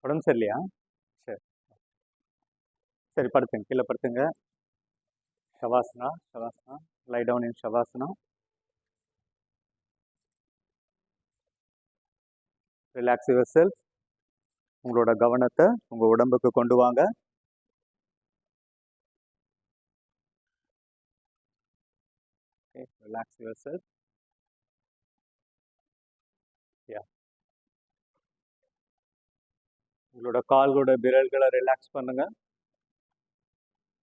உடம்பு சரியில்லையா? சரி சரி, படுத்துங்க, கீழே படுத்துங்க. Shavasana, shavasana, lie down in shavasana. Relax yourself. உங்களோட கவனத்தை உங்க உடம்புக்கு கொண்டு வாங்க. Relax yourself. உங்களோட கால்களோட விரல்களை ரிலாக்ஸ் பண்ணுங்க.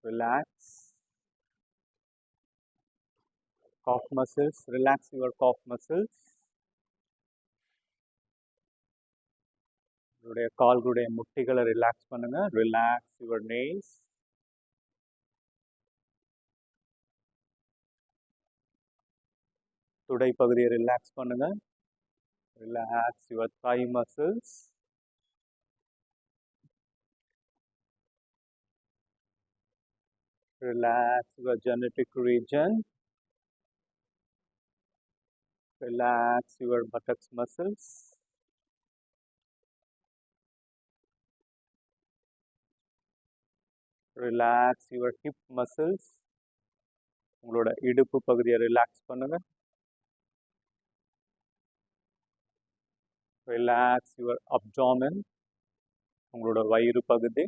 Relax. Calf muscles, relax your calf muscles. உங்களுடைய கால்களுடைய முட்டிகளை ரிலாக்ஸ் பண்ணுங்க. Relax your nails. துடை பகுதியை ரிலாக்ஸ் பண்ணுங்க. Relax your thigh muscles. Relax your genetic region. Relax your buttocks muscles. Relax your hip muscles. உங்களோட இடுப்பு பகுதியை ரிலாக்ஸ் பண்ணுங்க. Relax your abdomen. உங்களோட வயிறு பகுதி.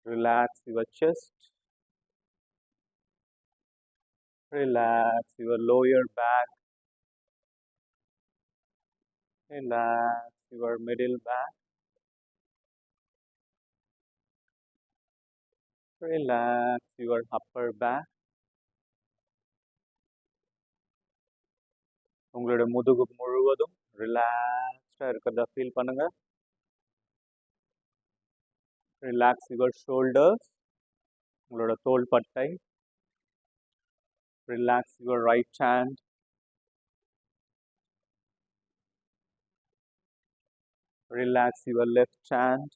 Relax your chest. Relax your lower back. Relax your middle back. Relax your upper back. உங்களோட முதுகு முழுவதும் ரிலாக்ஸ்டா இருக்கிறத ஃபீல் பண்ணுங்க. Relax your shoulders. உங்களோட தோள்பட்டை. Relax your right hand. Relax your left hand.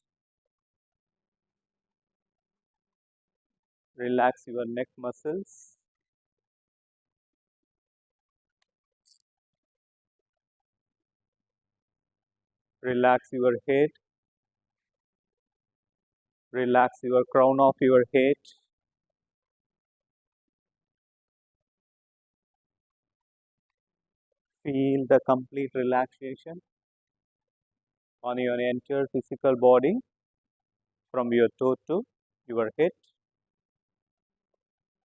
Relax your neck muscles. Relax your head. Relax your crown of your head. Feel the complete relaxation on your entire physical body from your toe to your head.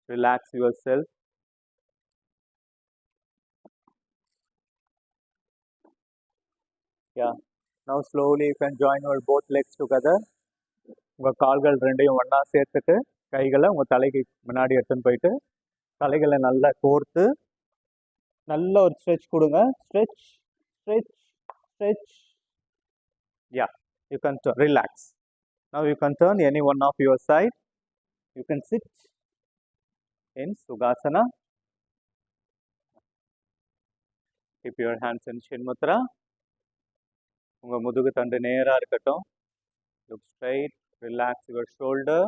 Relax yourself. Yeah. Now slowly you can join your both legs together. உங்கள் கால்கள் ரெண்டையும் ஒன்றா சேர்த்துட்டு கைகளை உங்கள் தலைக்கு முன்னாடி எடுத்துன்னு போயிட்டு தலைகளை நல்லா கோர்த்து நல்ல ஒரு ஸ்ட்ரெச் கொடுங்க. Stretch stretch stretch. Yeah, you can relax. Now you can turn any one of your side. You can sit in Sukhasana. Keep your hands in Shin Mudra. உங்கள் முதுகு தண்டு நேராக இருக்கட்டும். Look straight. Relax your shoulder.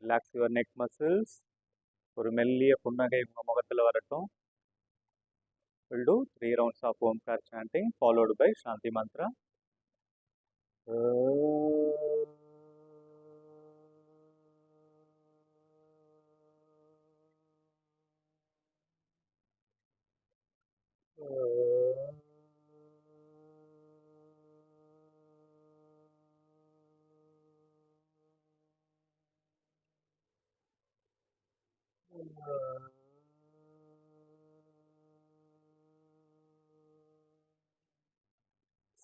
Relax your neck muscles. ஒரு மெல்லிய புன்னகை உங்கள் முகத்தில் வரட்டும். We'll do 3 rounds of Omkar chanting followed by Shanti mantra.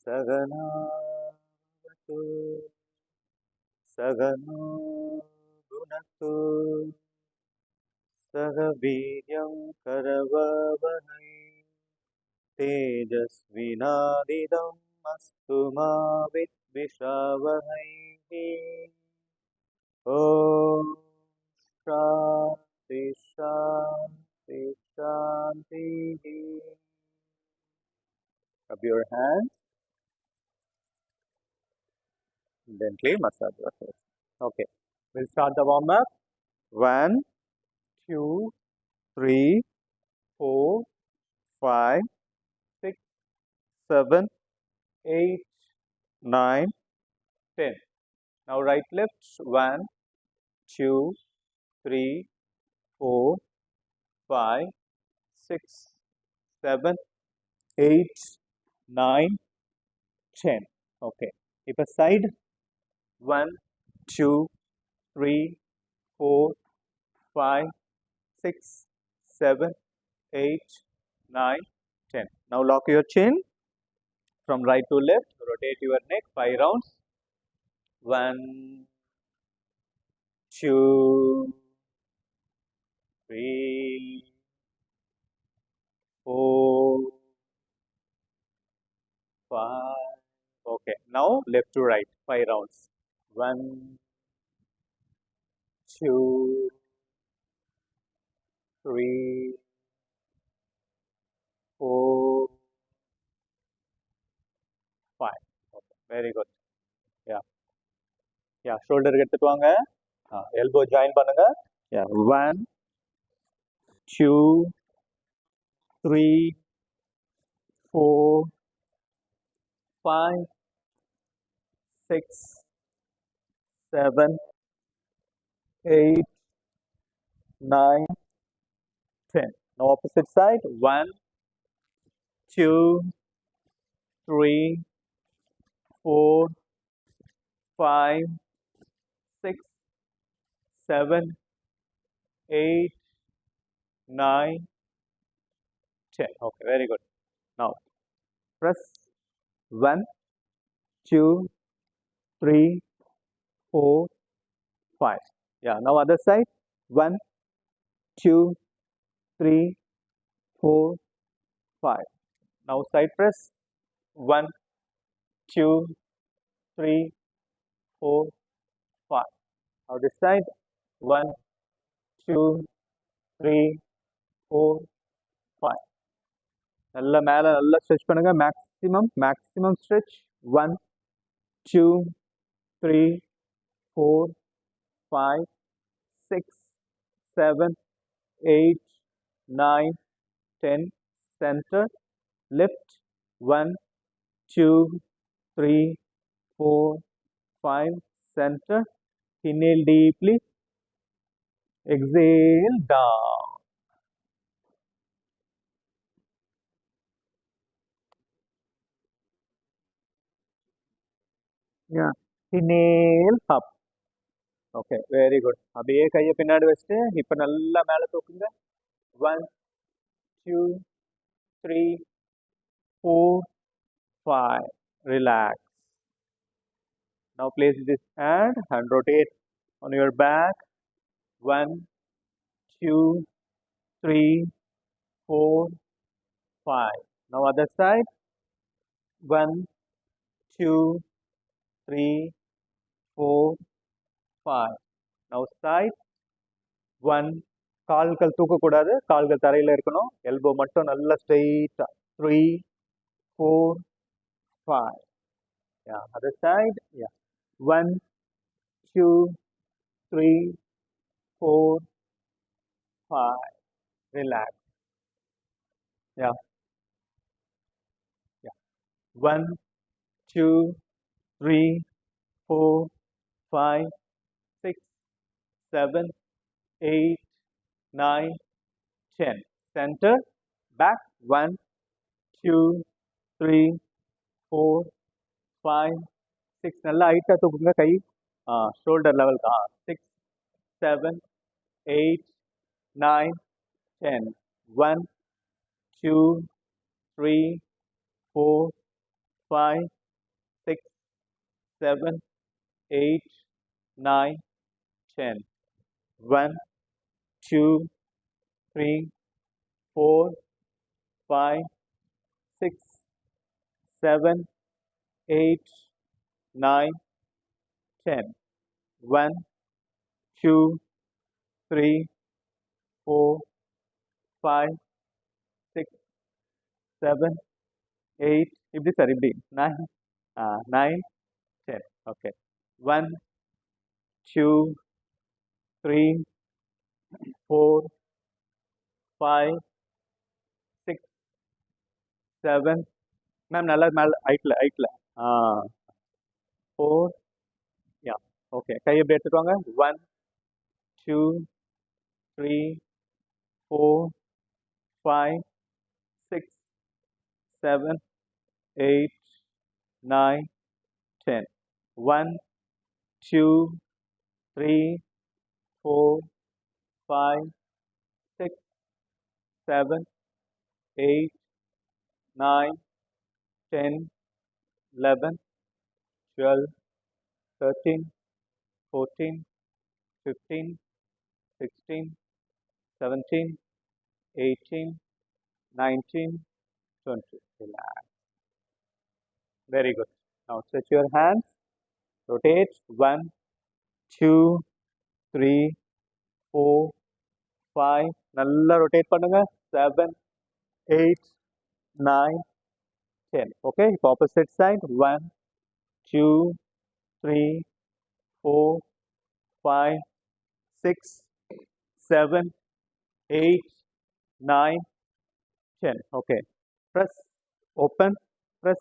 Saganavatu Sagano Gunatu Sagaviryam Karavavahai Tejasvinadidam Astu ma Vidvishavahai. Om Shanti Shanti Shanti. Rub your hands. Gently massage your face. Okay, we'll start the warm up. 1, 2, 3, 4, 5, 6, 7, 8, 9, 10. Now right left 1, 2, 3, 4, 5, 6, 7, 8, 9, 10. Okay. If a side 1, 2, 3, 4, 5, 6, 7, 8, 9, 10. Now lock your chin from right to left. Rotate your neck 5 rounds. 1, 2, 3, 4, 5. Okay. Now left to right 5 rounds. 1, 2, 3, 4, 5. Okay. Very good. Yeah. Yeah. Shoulder எடுத்துட்டு வாங்க. Elbow join பண்ணுங்க. Yeah. 1, 2, 3, 4, 5, 6, 7, 8, 9, 10. Now opposite side. 1, 2, 3, 4, 5, 6, 7, 8, 9, 10. Okay, very good. Now press 1, 2, 3, 4, 5. Yeah, now other side. 1, 2, 3, 4, 5. Now side press. 1, 2, 3, 4, 5. Now this side. 1, 2, 3, 4, 5. நல்ல மேல நல்லா stretch பண்ணுங்க. Maximum stretch. 1, 2, 3, 4, 5, 6, 7, 8, 9, 10. Center. Lift. 1, 2, 3, 4, 5. Center. Inhale deeply. Exhale down. Yeah. Inhale up. Okay, very good. அப்படியே கையை பின்னாடி வச்சுட்டு இப்போ நல்லா மேலே தூக்குங்க. 1, 2, 3, 4, 5. Relax. Now place this hand and rotate on your back. 1, 2, 3, 4, 5. Now other side. 1, 2, 3, 4, 5. Now side. 1. கால்கள் தூக்கக்கூடாது, கால்கள் தரையில் இருக்கணும். எல்போ மட்டும் நல்லா ஸ்ட்ரெயிட்டா. 3, 4, 5. Yeah, other side. Yeah. 1, 2, 3, 4, 5. Relax. Yeah. Yeah. 1, 2, 3, 4, 5, 6, 7, 8, 9, 10. Center. Back. 1, 2, 3, 4, 5, 6. நல்லா ஹைட்டாக தூக்குங்க. கை ஷோல்டர் லெவல் தான். 6, 7, 8, 9, 10. 1, 2, 3, 4, 5, 6, 7, 8, 9, 10. 1, 2, 3, 4, 5, 6, 7, 8, 9, 10. 1, 2, 3, 4, 5, 6, 7, 8. இப்படி சார் இப்படி 9, 9, 10. Okay. 1, 2, 3, 4, 5, 6, 7 மேம் நல்லா மேலே ஹைட்டில் 4 யா ஓகே கை எப்படி எடுத்துக்கோங்க 1 2 3 4 5 6 7 8 9 10 1 2 3 4 5 6 7 8 9 10 11 12 13 14 15 16 17 18 19 20 relax. Very good. Now stretch your hands, rotate 1 2 3 4 5 நல்லா rotate பண்ணுங்க 7 8 9 10 okay இப்போ opposite side 1 2 3 4 5 6 7 8 9 10 okay press open press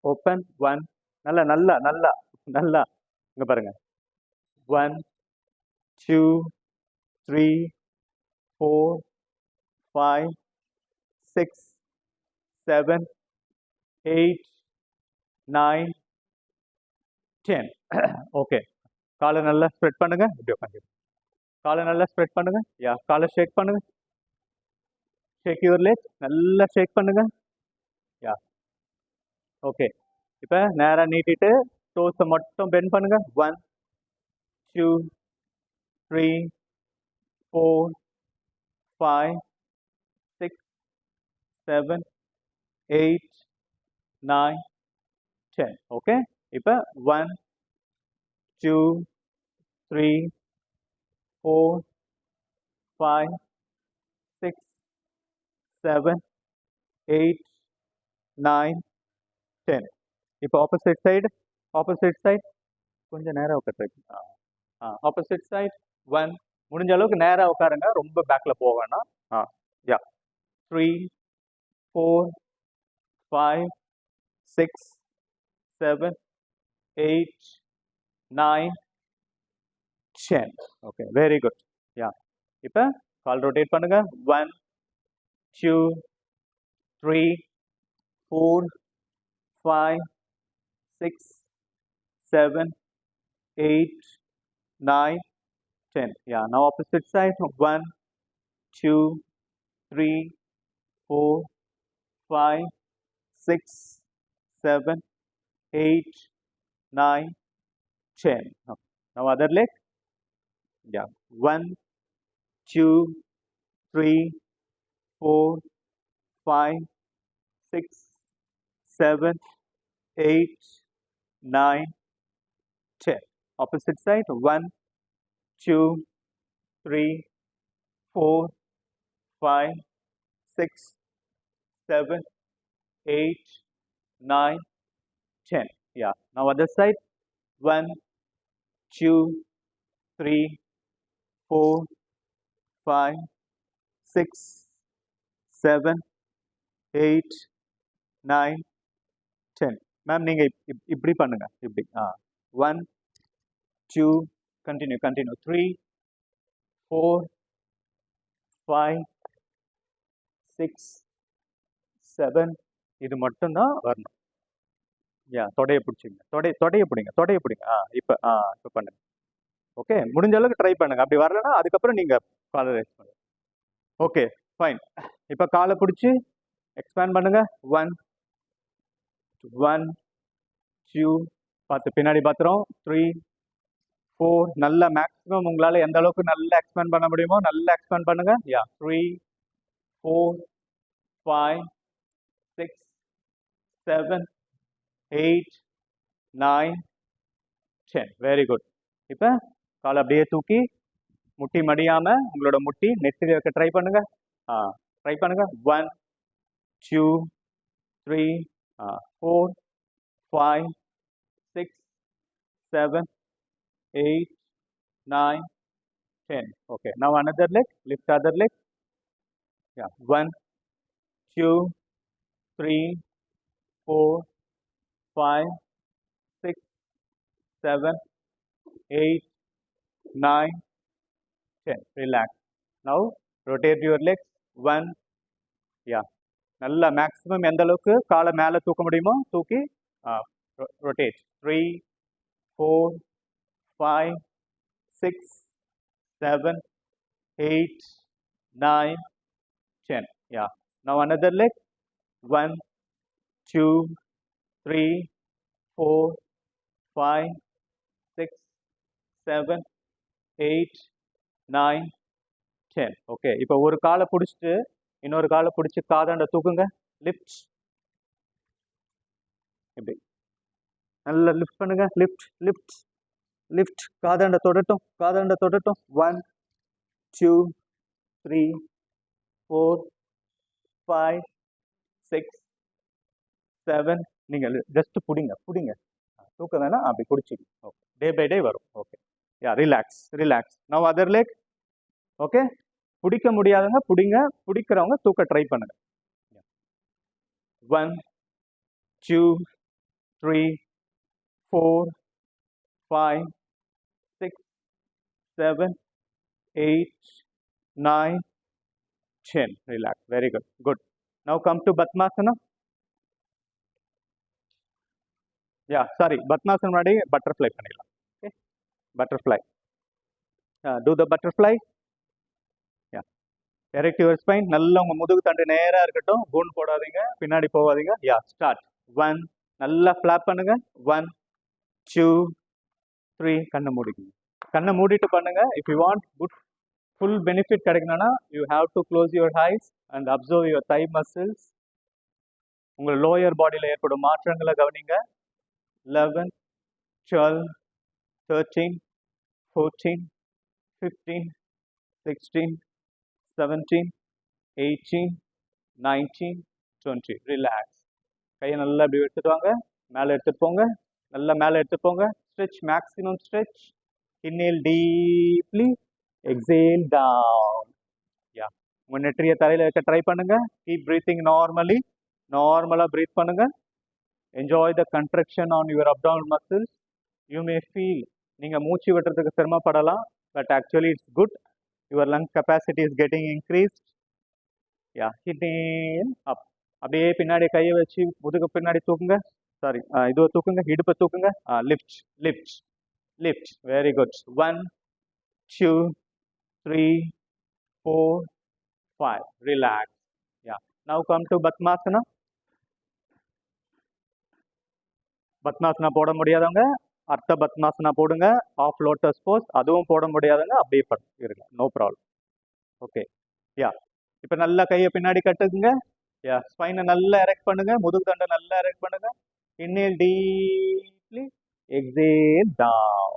open 1 நல்லா நல்லா நல்லா நல்லா இங்க பாருங்க 1 2 3 4 5 6 7 8 9 10 ஓகே காலை நல்லா ஸ்ப்ரெட் பண்ணுங்க இப்படி உட்காந்து காலை நல்லா ஸ்ப்ரெட் பண்ணுங்க யா காலை ஷேக் பண்ணுங்க ஷேக் யுவர் லெக் நல்லா ஷேக் பண்ணுங்க யா ஓகே இப்போ நேராக நீட்டிட்டு டோஸை மட்டும் பெண்ட் பண்ணுங்க 1 2 3 4 5 6 7 8 9 10 ஓகே இப்போ 1 2 3 4 5 6 7 8 9 10 இப்போ ஆப்போசிட் சைடு கொஞ்சம் நேராக உட்காந்து ஆப்போசிட் சைடு 1 முடிஞ்ச அளவுக்கு நேராக உட்காருங்க ரொம்ப பேக்கில் போக வேணாம் யா 3 4 5 6 7 8 9 10 ஓகே வெரி குட் யா இப்போ கால் ரொட்டேட் பண்ணுங்க 1 2 3 4 5 6 7 8 9 10 yeah now opposite side 1 2 3 4 5 6 7 8 9 10 okay. Now other leg yeah 1 2 3 4 5 6 7 8 9 10 opposite side 1 2 3 4 5 6 7 8 9 10 yeah now other side 1 2 3 4 5 6 7 8 9 10 ma'am நீங்க இப்படி பண்ணுங்க இப்படி 1 2 continue 3 4 5 6 7 இது மட்டும் தான் வரணும் யா தொடைய பிடிச்சிங்க தொடைய பிடிங்க இப்போ பண்ணுங்க ஓகே முடிஞ்ச அளவுக்கு ட்ரை பண்ணுங்க அப்படி வரலன்னா அதுக்கப்புறம் நீங்க காலை ரைஸ் பண்ணுங்க ஓகே ஃபைன் இப்போ காலை பிடிச்சி எக்ஸ்பேண்ட் பண்ணுங்க 1 2 பார்த்து பின்னாடி பார்த்துறோம் 3 4 நல்ல மேக்ஸிமம் உங்களால் எந்த அளவுக்கு நல்லா எக்ஸ்பேண்ட் பண்ண முடியுமோ நல்லா எக்ஸ்பேண்ட் பண்ணுங்க யா 3 4 5 6 7 8 9 10 வெரி குட் இப்போ காலை அப்படியே தூக்கி முட்டி மடியாம உங்களோட முட்டி நெத்தில வைக்க ட்ரை பண்ணுங்க 1 2 3 4 5 6 7 8 9 10 okay now another leg lift other leg yeah 1 2 3 4 5 6 7 8 9 10. Relax. Now rotate your legs. 1. Yeah. நல்லா மேக்ஸிமம் எந்த அளவுக்கு காலை மேலே தூக்க முடியுமோ தூக்கி rotate. 3 4 5 6 7 8 9 10. Yeah. Now another leg. 1 2 3 4 5 6 7 8 9 10. Okay, இப்போ ஒரு காலை பிடிச்சிட்டு இன்னொரு காலை பிடிச்சி காதாண்ட தூக்குங்க. லிஃப்ட். இப்படி நல்லா லிஃப்ட் பண்ணுங்க. Lift lift lift. காதாண்ட தொடட்டும், காதாண்ட தொடட்டும். 1 2 3 4 5 6 7. நீங்கள் ஜஸ்ட் பிடிங்க பிடிங்க, தூக்க வேணாம், அப்படி பிடிச்சிங்க. ஓகே, டே பை டே வரும். Okay, yeah, relax relax. Now other leg. Okay, பிடிக்க முடியாதவங்க பிடிங்க, பிடிக்கிறவங்க தூக்க ட்ரை பண்ணுங்க. 1 2 3 4 5 6 7 8 9 10. Relax. Very good. Good. Now come to Padmasana. Yeah, sorry. Padmasana முன்னாடி butterfly பண்ணிடலாம். Okay. Butterfly. Do the butterfly. Yeah. Erect your spine. நல்லா உங்க முதுகு தண்டு நேரா இருக்கட்டும். கூன் போடாதீங்க, பின்னாடி போகாதீங்க. Yeah, start. 1. நல்லா flap பண்ணுங்க. 1 2 3. கண்ணை மூடிக்கங்க. கண்ணை மூடிட்டு பண்ணுங்க. If you want good full benefit கிடைக்கணும்னா you have to close your eyes and observe your thigh muscles. உங்க லோயர் பாடியில் ஏற்படும் மாற்றங்களை கவனிங்க. 11 12 13 14 15 16 17 18 19 20. ரிலாக்ஸ். கையை நல்லா இப்படி எடுத்துட்டு வாங்க, மேலே எடுத்துட்டு போங்க, நல்லா மேலே எடுத்துட்டு போங்க. Stretch, maximum stretch. Inhale deeply, exhale down. Yeah. உங்க நெற்றிய தலையில வைக்க ட்ரை பண்ணுங்க. Keep breathing normally. நார்மலா breathe பண்ணுங்க. Enjoy the contraction on your abdominal muscles. You may feel நீங்க மூச்சு விடுறதுக்கு சிரமப்படலாம், but actually it's good. Your lung capacity is getting increased. Yeah. Inhale up. அப்படியே பின்னாடி கையை வச்சு முதுகு பின்னாடி தூக்குங்க. சாரி, இதுவை தூக்குங்க, இடுப்பை தூக்குங்க. Lift lift lift. Very good. 1 2 3 4 5. Relax. Yeah. Now come to Padmasana. Padmasana போட முடியாதவங்க அர்த்த பத்மாசனா போடுங்க. ஆஃப் லோட்டஸ் போஸ் அதுவும் போட முடியாதவங்க அப்படியே இருங்க, நோ ப்ராப்ளம். ஓகே, யா. இப்போ நல்லா கையை பின்னாடி கட்டுக்குங்க. யா, ஸ்பைனை நல்லா எரெக்ட் பண்ணுங்க, முதுகு தண்டை நல்லா எரெக்ட் பண்ணுங்க. Inhale deeply, exhale down.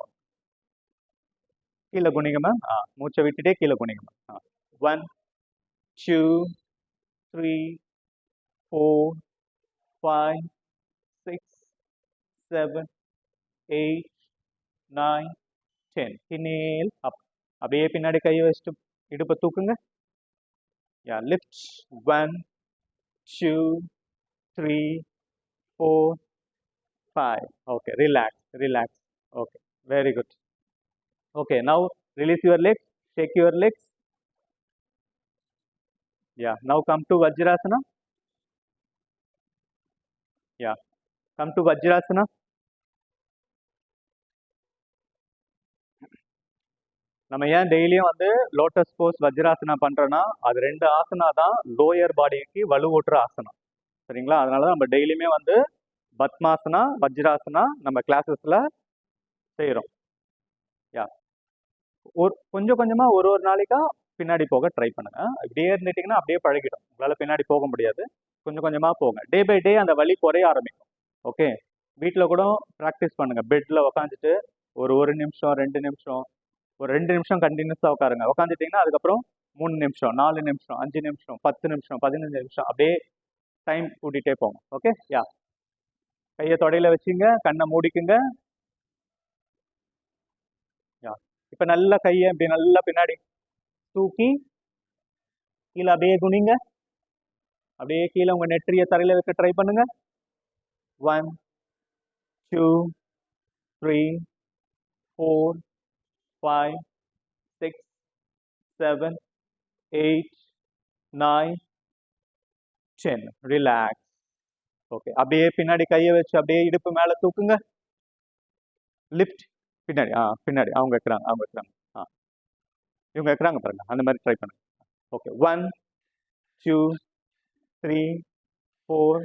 கீழே குனிங்க மேம். மூச்சை விட்டுட்டே கீழே குனிங்க மேம். 1 2 3 4 5 6 7 8 9 10. Inhale up. அப்படியே பின்னாடி கையை வச்சுட்டு இடுப்பை தூக்குங்க. Yeah, lift. 1 2 3 4 5. Okay, relax relax. Okay, very good. Okay, now release your legs, shake your legs. Yeah, now come to vajrasana. Yeah, come to vajrasana. நம்ம ஏன் டெய்லியும் வந்து லோட்டஸ் போஸ் வஜ்ராசனா பண்றோம்னா அது 2 ஆசனா தான் லோயர் பாடிக்கு வலுவூட்டுற ஆசனம். சரிங்களா? அதனால தான் நம்ம டெய்லியுமே வந்து பத்மாசனா வஜ்ராசனா நம்ம கிளாஸஸ்ல செய்கிறோம். யா, கொஞ்சம் கொஞ்சமா ஒரு நாளைக்கா பின்னாடி போக ட்ரை பண்ணுங்க. இப்படியே இருந்துட்டீங்கன்னா அப்படியே பழகிடும், உங்களால பின்னாடி போக முடியாது. கொஞ்சம் கொஞ்சமா போங்க. டே பை டே அந்த வலி குறைய ஆரம்பிக்கும். ஓகே, வீட்டில் கூட ப்ராக்டிஸ் பண்ணுங்க. பெட்ல உக்காந்துட்டு ஒரு நிமிஷம் 2 நிமிஷம், ஒரு 2 நிமிஷம் கண்டினியூஸாக உட்காருங்க. உட்காந்துட்டிங்கன்னா அதுக்கப்புறம் 3 நிமிஷம் 4 நிமிஷம் 5 நிமிஷம் 10 நிமிஷம் 15 நிமிஷம் அப்படியே டைம் கூட்டிகிட்டே போங்க. ஓகே, யா. கையை தொடையில வச்சுங்க, கண்ணை மூடிக்குங்க. யா, இப்போ நல்லா கையை இப்படி நல்லா பின்னாடி தூக்கி கீழே அப்படியே குனிங்க. அப்படியே கீழே உங்க நெற்றியை தரையில வைக்க ட்ரை பண்ணுங்க. 1 2 3 4 5 6 7 8 9 10. ரிலாக்ஸ். ஓகே, அப்படியே பின்னாடி கையை வச்சு அப்படியே இடுப்பு மேல தூக்குங்க. லிஃப்ட். பின்னாடி பின்னாடி அவங்க வைக்கிறாங்க இவங்க வைக்கிறாங்க பாருங்க, அந்த மாதிரி ட்ரை பண்ணுங்க. ஓகே, 1 2 3 4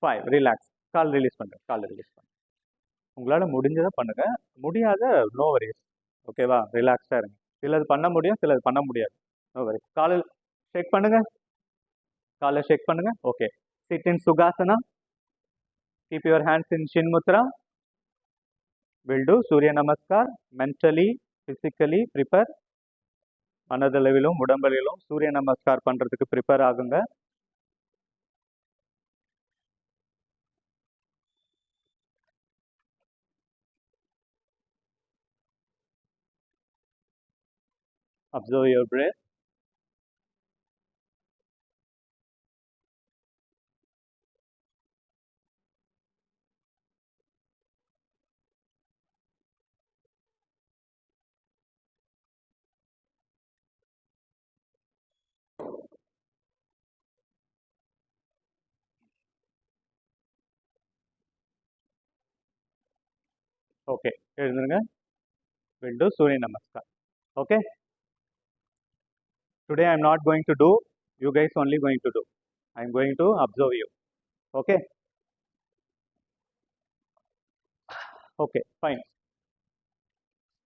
5. ரிலாக்ஸ். கால் ரிலீஸ் பண்ணுங்க, உங்களால முடிஞ்சதை பண்ணுங்க, முடியாத நோ வரிஸ். ஓகேவா? ரிலாக்ஸ்டா இருங்க. சிலது பண்ண முடியும், சிலது பண்ண முடியாது. No worries. காலை ஷேக் பண்ணுங்க. Okay, sit in sukhasana. Keep your hands in chinmudra. Will do surya namaskar. Mentally physically prepare. மனதளவிலும் உடம்பளிலும் சூரிய நமஸ்கார் பண்றதுக்கு ப்ரிப்பேர் ஆகுங்க. Observe your breath. ஓகே, எழுதுங்க. We'll do Surya Namaskar. Okay? Today I am not going to do, you guys only going to do. I am going to observe you. Okay? Okay, fine.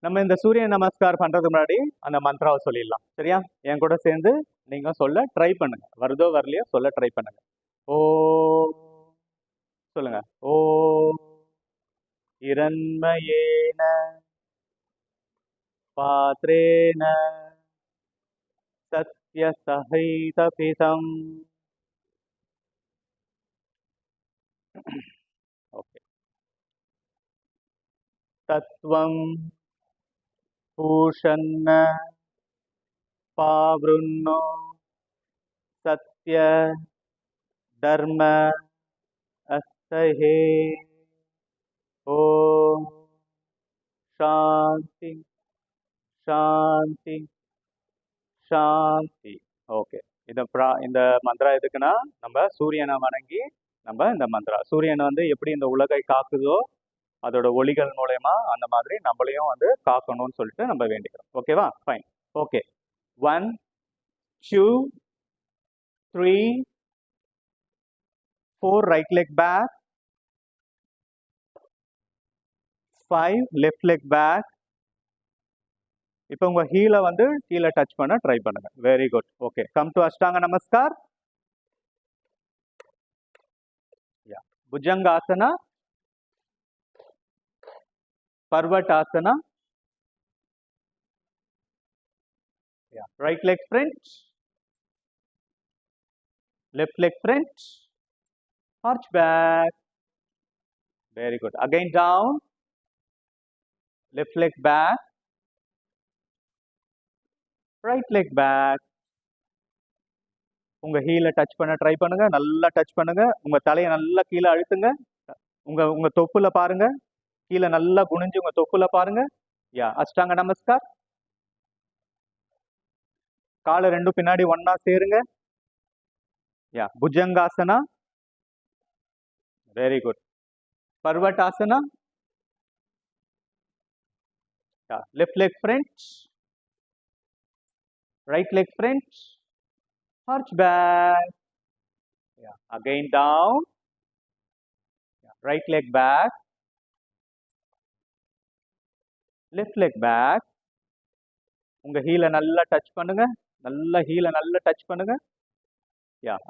நம்ம இந்த சூரிய நமஸ்கார் பண்றதுக்கு முன்னாடி அந்த மந்த்ராவை சொல்லிடலாம். சரியா? என் கூட சேர்ந்து நீங்க சொல்ல ட்ரை பண்ணுங்க. வருதோ வரலையோ சொல்ல ட்ரை பண்ணுங்க. ஓ சொல்லுங்க. ஓ இரண்மயேன பாத்ரேன சத்ய சஹைதபிதம். ஓகே. தத்வம் பூஷன்ன பாவ்ருண்ணோ சத்ய தர்ம அஸ்தஹே. ஓம் சாந்தி சாந்தி சாந்தி. ஓகே, இந்த மந்திரா எதுக்குன்னா, நம்ம சூரியனை வணங்கி நம்ம இந்த மந்திரா, சூரியன் வந்து எப்படி இந்த உலகை காக்குதோ அதோட ஒளிகள் மூலயமா அந்த மாதிரி நம்மளையும் வந்து காக்கணும்னு சொல்லிட்டு நம்ம வேண்டிக்கிறோம். ஓகேவா? Fine. Okay, 1 2 3 4 right leg back, 5 left leg back. இப்போ உங்க ஹீலை வந்து கீழே டச் பண்ண ட்ரை பண்ணுங்க. Very good. Okay, come to Ashtanga Namaskar. Bhujangasana, பர்வட்டாசனா. Right leg front, left leg front, arch back. Very good. Again down, left leg back, right leg back. உங்க ஹீலை touch பண்ண try பண்ணுங்க, நல்லா டச் பண்ணுங்க. உங்க தலையை நல்லா கீழே அழுத்துங்க. உங்க தொப்புல பாருங்க, கீழே நல்லா குனிஞ்சு உங்க தொப்புல பாருங்க. அஷ்டாங்க நமஸ்கார். காலை ரெண்டும் பின்னாடி ஒன்னா சேருங்க. Bhujangasana. Very good. Parvatasana. Left leg front, right leg front, arch back. Again down, right leg back, left leg back. உங்க ஹீலை நல்லா டச் பண்ணுங்க, ஹீலை நல்லா டச் பண்ணுங்க.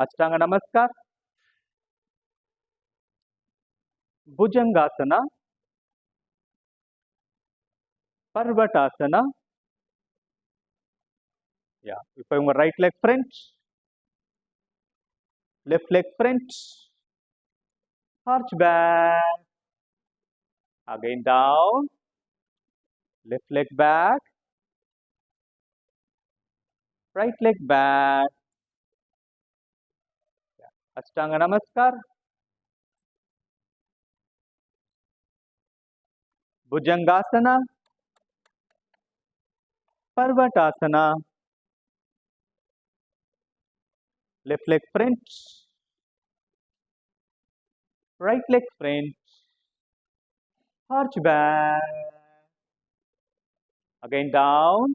அஷ்டாங்க நமஸ்கார். புஜங்காசனா, பர்வட்டாசனா. இப்போ உங்க right leg front, left leg front, arch back. Again down, left leg back, right leg back. Ashtanga Namaskar. Bhujangasana. Parvatasana. Left leg front. Right leg front. Arch back. Again down.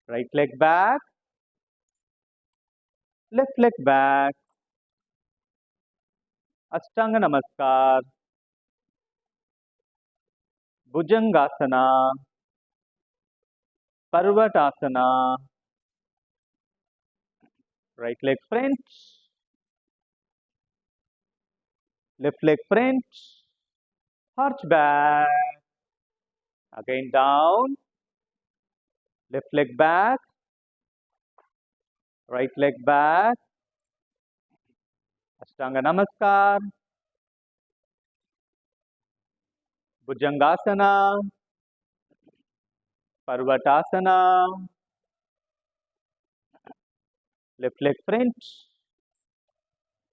Right leg back. Left leg back. Ashtanga Namaskar. Bhujangasana. Parvatasana. Right leg front. Left leg front. Arch back. Again down. Left leg back. Right leg back. Ashtanga Namaskar. Bhujangasana. Parvatasana. Left leg front.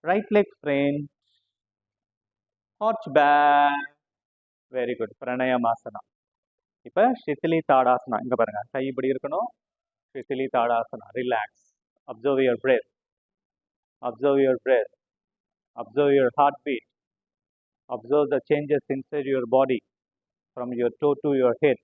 Right leg front. Arch back. Very good. Pranayamasana. இப்போ Shithali Tadasana. இங்க பாருங்க. கை இப்படி இருக்கணும். Shithali Tadasana. Relax. Observe your breath. Observe your breath. Observe your heartbeat. Observe the changes inside your body from your toe to your head.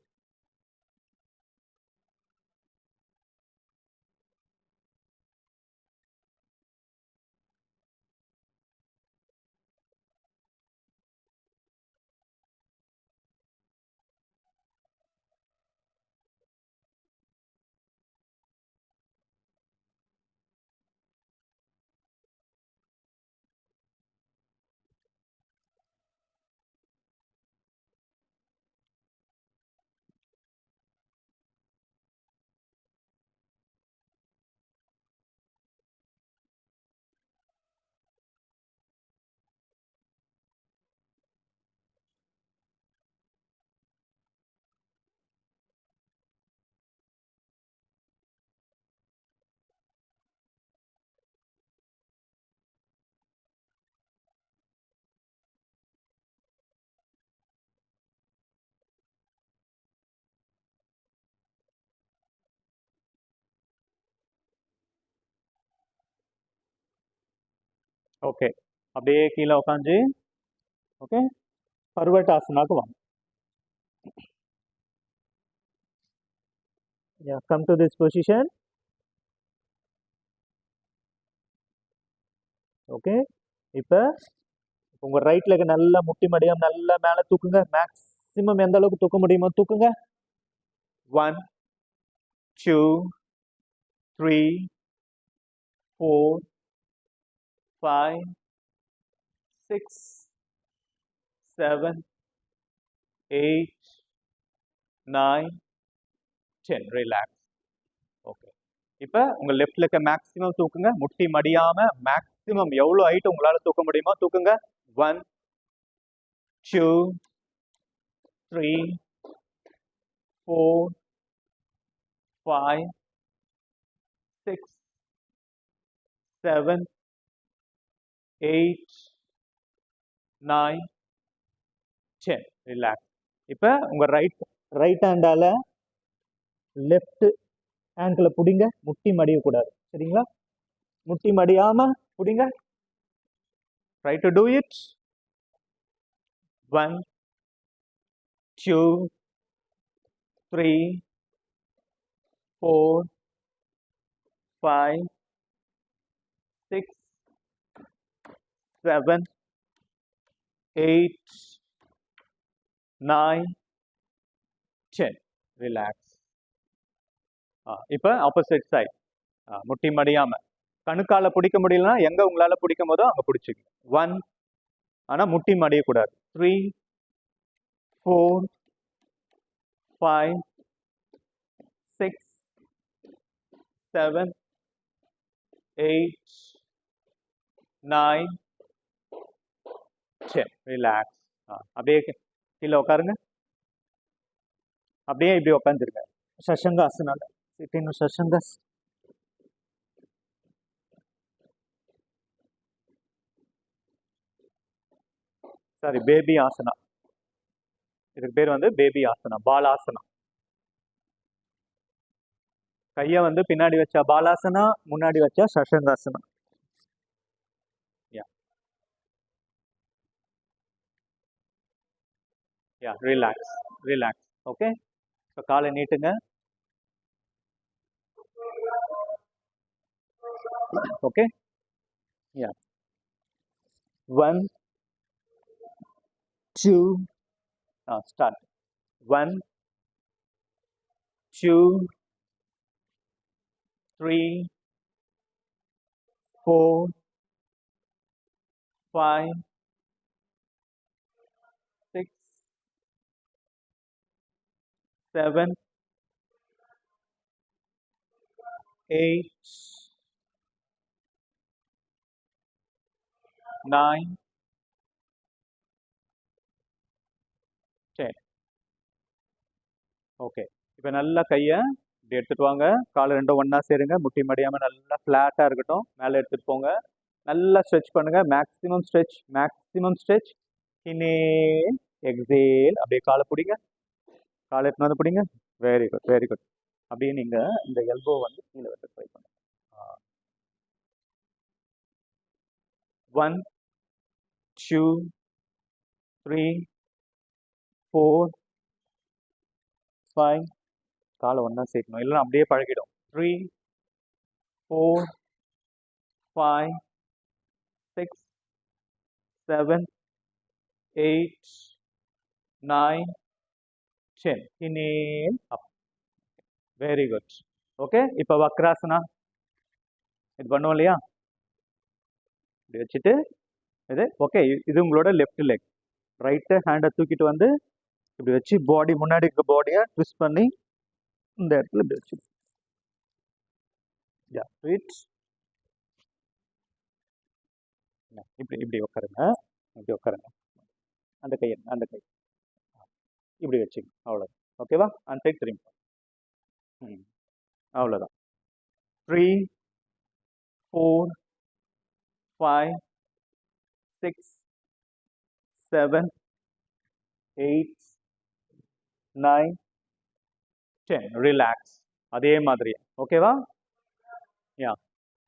Okay, அப்படியே கீழே உட்காந்து okay பர்வட்டாசனாக்கு வாங்க. Yeah, come to this position. Okay, இப்போ உங்க right leg நல்லா முட்டி மடியாம நல்லா மேலே தூக்குங்க. மேக்ஸிமம் எந்த அளவுக்கு தூக்க முடியுமோ தூக்குங்க. 1 2 3 4 5 6 7 8 9 10. ரிலாக்ஸ். ஓகே, இப்போ உங்க லெஃப்ட் லெக்க மேக்ஸிமம் தூக்குங்க. முட்டி மடியாம மேக்ஸிமம் எவ்வளோ ஹைட் உங்களால தூக்க முடியுமோ தூக்குங்க. 1 2 3 4 5 6 7 8 9 10. ரிலாக்ஸ். இப்போ உங்க ரைட் ஹேண்டால லெஃப்ட் ஆங்கிள பிடிங்க. முட்டி மடியக்கூடாது. சரிங்களா? முட்டி மடியாம பிடிங்க. Try to do it. 1 2 3 4 5 6 7 8 9 10. Relax. இப்போ ஆப்போசிட் சைட் முட்டி மடியாம கணுக்கால பிடிக்க முடியலன்னா எங்க உங்களால பிடிக்கும் போதோ அங்க பிடிச்சிக்கங்க. 1 ஆனா முட்டி மடியக்கூடாது. 3 4 5 6 7 8 9 10. ரிலாக்ஸ். அப்படியே கீழே உட்காருங்க. அப்படியே இப்படி உட்காந்துருங்க. சஷங்காசனால சிட்டின் சஷங்காஸ். Sorry, baby asana. இதுக்கு பேர் வந்து பேபி ஆசனா, பாலாசனா. கையை வந்து பின்னாடி வச்சா பாலாசனா, முன்னாடி வச்சா சஷங்காசனா. யா யா ரிலாக்ஸ், ரிலாக்ஸ். ஓகே, இப்போ காலை நீட்டுங்க. ஓகே, யா 1 2 ஸ்டார்ட். 1 2 3 4 5 6 7 8 9 10. ஓகே, இப்போ நல்லா கையை இப்படி எடுத்துட்டு வாங்க. காலை ரெண்டும் ஒன்றா சேருங்க. முட்டி மடியாமல் நல்லா ஃப்ளாட்டாக இருக்கட்டும். மேலே எடுத்துகிட்டு போங்க. நல்லா ஸ்ட்ரெச் பண்ணுங்க. Maximum stretch, maximum stretch. Inhale, exhale. அப்படியே காலை பிடிங்க. காலை எடுத்துன்னு வந்து பிடிங்க. Very good, very good. அப்படியே நீங்கள் இந்த எல்போ வந்து கீழே வைக்க ட்ரை பண்ணுங்க. 1 2 3 4 5. காலை ஒன்றா சேர்க்கணும், இல்லைன்னா அப்படியே பழகிடும். 3 4 5 6 7 8 9 10. Inhale up. Very good. Okay, இப்போ வக்ராசனா இது பண்ணுவோம் இல்லையா? இப்படி வச்சுட்டு இது ஓகே. இது உங்களோட லெஃப்ட் லெக். ரைட்டு ஹேண்டை தூக்கிட்டு வந்து இப்படி வச்சு பாடி முன்னாடி இருக்க பாடியை ட்விஸ்ட் பண்ணி இந்த இடத்துல இப்படி வச்சு இப்படி இப்படி உட்காருங்க. இப்படி உட்காருங்க. அந்த கை அந்த கை இப்படி வச்சுங்க. அவ்வளோதான். ஓகேவா? அந்த சைட் திரும்பி. அவ்வளோதான். 3 4 5 6 7 8 9 10. ரிலாக்ஸ். அதே மாதிரி. ஓகேவா? யா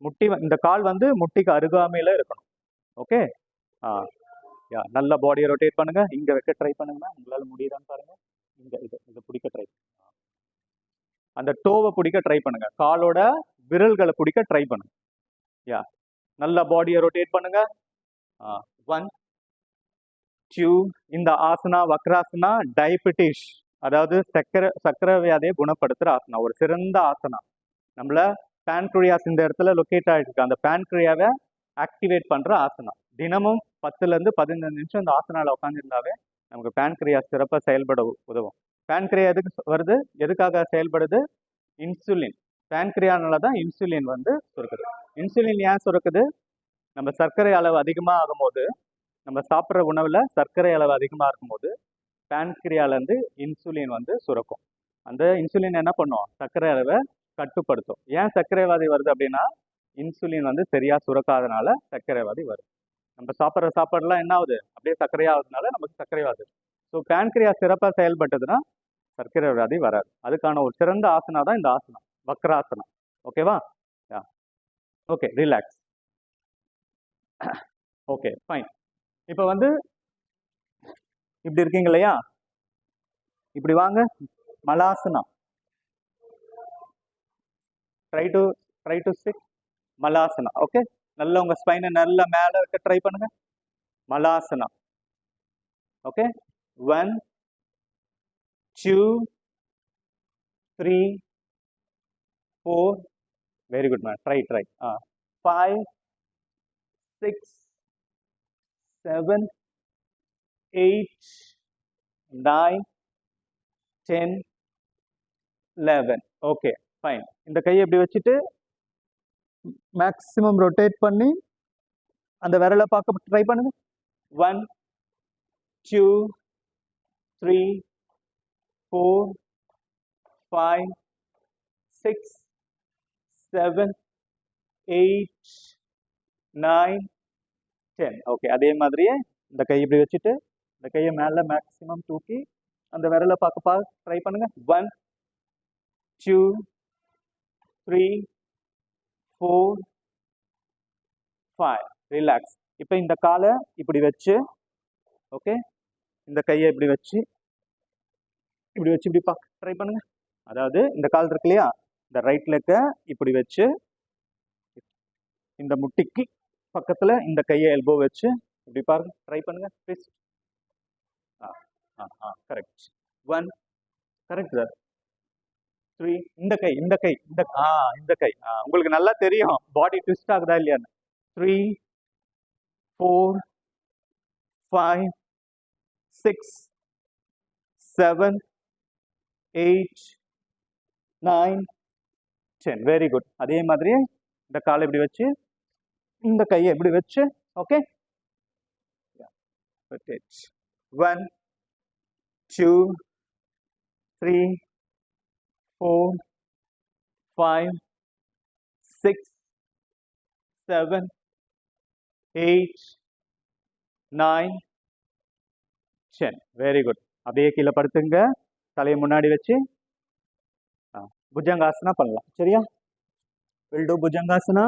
முட்டி இந்த கால் வந்து முட்டிக்கு அருகாமையில் இருக்கணும். ஓகே, யா நல்லா பாடியை ரொட்டேட் பண்ணுங்க. இங்கே வைக்க ட்ரை பண்ணுங்கன்னா உங்களால் முடியுதான்னு பாருங்க. இங்கே இதை பிடிக்க ட்ரை பண்ணுங்க. அந்த டோவை பிடிக்க ட்ரை பண்ணுங்க. காலோட விரல்களை பிடிக்க ட்ரை பண்ணுங்க. யா நல்லா பாடியை ரொட்டேட் பண்ணுங்க. 1 2. இந்த ஆசனா வக்ராசனா டயபெட்டிஸ், அதாவது சக்கரை வியாதியை குணப்படுத்துகிற ஆசனா, ஒரு சிறந்த ஆசனா. நம்மள பேன்க்ரியாஸ் இந்த இடத்துல லொக்கேட் ஆகிருக்கு. அந்த பேன்க்ரியாவை ஆக்டிவேட் பண்ணுற ஆசனா. தினமும் 10லேருந்து 15 நிமிஷம் இந்த ஆசனாவில் உட்காந்துருந்தாவே நமக்கு பேன்க்ரியாஸ் சிறப்பாக செயல்பட உதவும். பேன்க்ரியா எதுக்கு வருது, எதுக்காக செயல்படுது? இன்சுலின். பேன்க்ரியானால தான் இன்சுலின் வந்து சுரக்குது. இன்சுலின் ஏன் சுரக்குது? நம்ம சர்க்கரை அளவு அதிகமாக ஆகும்போது, நம்ம சாப்பிட்ற உணவில் சர்க்கரை அளவு அதிகமாக இருக்கும்போது பேன்க்ரியாலேருந்து இன்சுலின் வந்து சுரக்கும். அந்த இன்சுலின் என்ன பண்ணும்? சர்க்கரை அளவை கட்டுப்படுத்தும். ஏன் சர்க்கரைவாதி வருது அப்படின்னா, இன்சுலின் வந்து சரியாக சுரக்காதனால சர்க்கரைவாதி வருது. நம்ம சாப்பிட்ற சாப்பாடுலாம் என்ன ஆகுது? அப்படியே சர்க்கரையாகிறதுனால நமக்கு சர்க்கரைவாது. ஸோ பேன்க்ரியா சிறப்பாக செயல்பட்டதுன்னா சர்க்கரை வியாதி வராது. அதுக்கான ஒரு சிறந்த ஆசனா தான் இந்த ஆசனா, வக்ராசனா. ஓகேவா? Okay, relax. Okay, fine. இப்போ வந்து இப்படி இருக்கீங்க இல்லையா? இப்படி வாங்க. Malasana. Try to sit. Malasana. Okay, நல்லா உங்க ஸ்பைனை நல்லா மேலே வைக்க ட்ரை பண்ணுங்க. Malasana. Okay, 1 2 3 4. Very good man. Try 5 6 7 8 9 10 11. Okay, fine. இந்த கையை இப்படி வச்சுட்டு மேக்ஸிமம் ரொட்டேட் பண்ணி அந்த விரலை பார்க்க ட்ரை பண்ணுங்க. 1 2 3 4 5 6 7 8 9 10. ஓகே, அதே மாதிரியே இந்த கை இப்படி வச்சுட்டு இந்த கையை மேலே மேக்ஸிமம் தூக்கி அந்த விரலை பார்க்க ட்ரை பண்ணுங்க. 1 2 3 4 5. ரிலாக்ஸ். இப்போ இந்த காலை இப்படி வச்சு, ஓகே, இந்த கையை இப்படி வச்சு இப்படி பார்க்க ட்ரை பண்ணுங்க. அதாவது இந்த கால் இருக்கு இல்லையா, இந்த ரைட் லெக்கை இப்படி வச்சு இந்த முட்டிக்கு பக்கத்துல இந்த கையை எல்போ வச்சு இப்படி பாருங்க, ட்ரை பண்ணுங்க. ட்விஸ்ட். கரெக்ட். 1. Correct sir. 3. இந்த கை இந்த கை உங்களுக்கு நல்லா தெரியும் பாடி ட்விஸ்ட் ஆகுதா இல்லையான்னு. 3 4 5 6 7 8 9 10. Very good. அதே மாதிரி இந்த காலை இப்படி வச்சு இந்த கையை இப்படி வச்சு, ஓகே. 1 2 3 4 5 6 7 8 9 10. Very good. அப்படியே கீழே படுத்துங்க, தலையை முன்னாடி வச்சு புஜங்காசனா பண்ணலாம். சரியா? Will do Bhujangasana.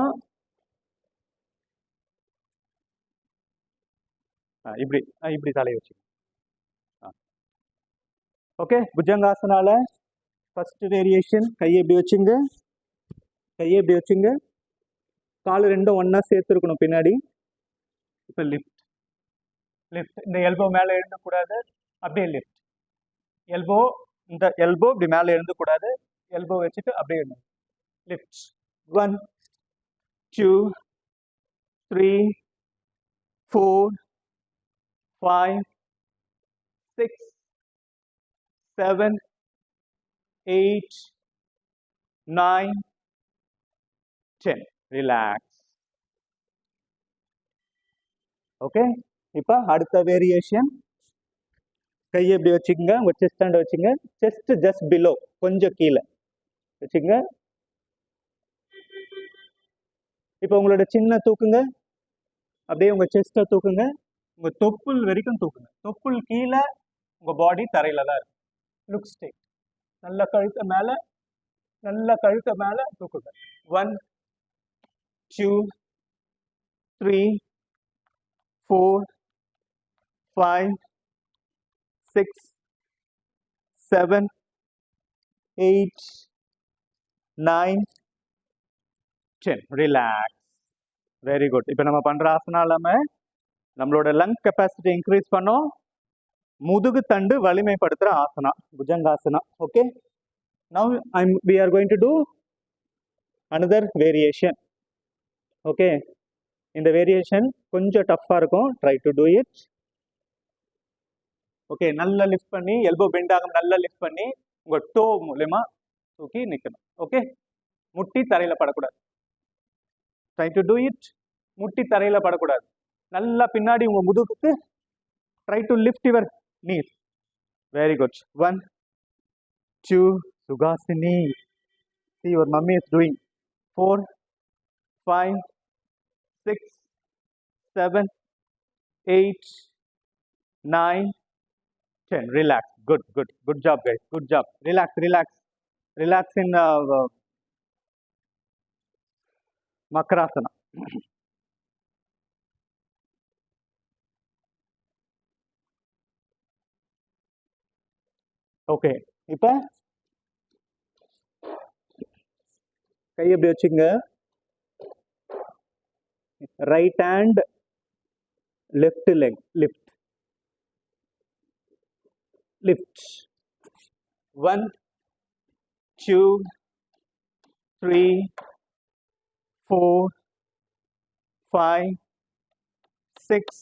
இப்படி இப்படி தலையை வச்சு, ஓகே. புஜங்காசனால ஃபர்ஸ்ட் வேரியேஷன் கையை இப்படி வச்சுங்க, கையை இப்படி வச்சுங்க, கால் ரெண்டும் ஒன்னா சேர்த்துருக்கணும் பின்னாடி. இப்போ லிஃப்ட் லிஃப்ட். இந்த எல்போ மேலே எழுந்தக்கூடாது, அப்படியே லிஃப்ட். எல்போ இந்த எல்போ இப்படி மேலே எழுந்தக்கூடாது, எல்போ வச்சுட்டு அப்படியே எழுந்து லிஃப்ட். 1 2 3 4 5 6 7 8 9 10. ரிலாக்ஸ். ஓகே. இப்போ அடுத்த வேரியேஷன், கையை எப்படி வச்சுக்கோங்க, உங்க செஸ்ட் ஹேண்ட் வச்சுங்க, செஸ்ட் ஜஸ்ட் பிலோ, கொஞ்சம் கீழே வச்சுங்க. இப்போ உங்களோட சின்ன தூக்குங்க, அப்படியே உங்க செஸ்ட்டை தூக்குங்க, உங்க தொப்புள் வரைக்கும் தூக்குங்க. தொப்புள் கீழே, உங்க பாடி தரையில தான் இருக்கு. Look straight. நல்ல கழுத்தை மேல, நல்ல கழுத்தை மேல தூக்குங்க. 1 2 3 4 5 6 7 8 9 10. ரிலாக்ஸ். Very good. இப்போ நம்ம பண்ற ஆசனா இல்லாம நம்மளோட லங் கெப்பாசிட்டி இன்க்ரீஸ் பண்ணோம், முதுகு தண்டு வலிமைப்படுத்துற asana, bhujangasana. Okay. Now we are going to do another variation. ஓகே. இந்த வேரியேஷன் கொஞ்சம் டஃப்பா இருக்கும். Try to do it. Okay. நல்லா லிஃப்ட் பண்ணி, எல்போ பெண்ட் ஆகும், நல்லா லிஃப்ட் பண்ணி உங்க டோ மூலமா தூக்கி நிக்கணும். ஓகே. முட்டி தரையில படக்கூடாது. Try to do it. முட்டி தரையில படக்கூடாது. நல்லா பின்னாடி உங்க முதுகுக்கு try to lift your knees. Very good. 1 2 Suhasini. See your mummy is doing. 4 5 6 7 8 9 10. Relax. Good job guys. Good job. Relax in Makarasana. Okay. இப்போ கை எப்படி வச்சுங்க, right hand left leg lift. 1 2 3 4 5 6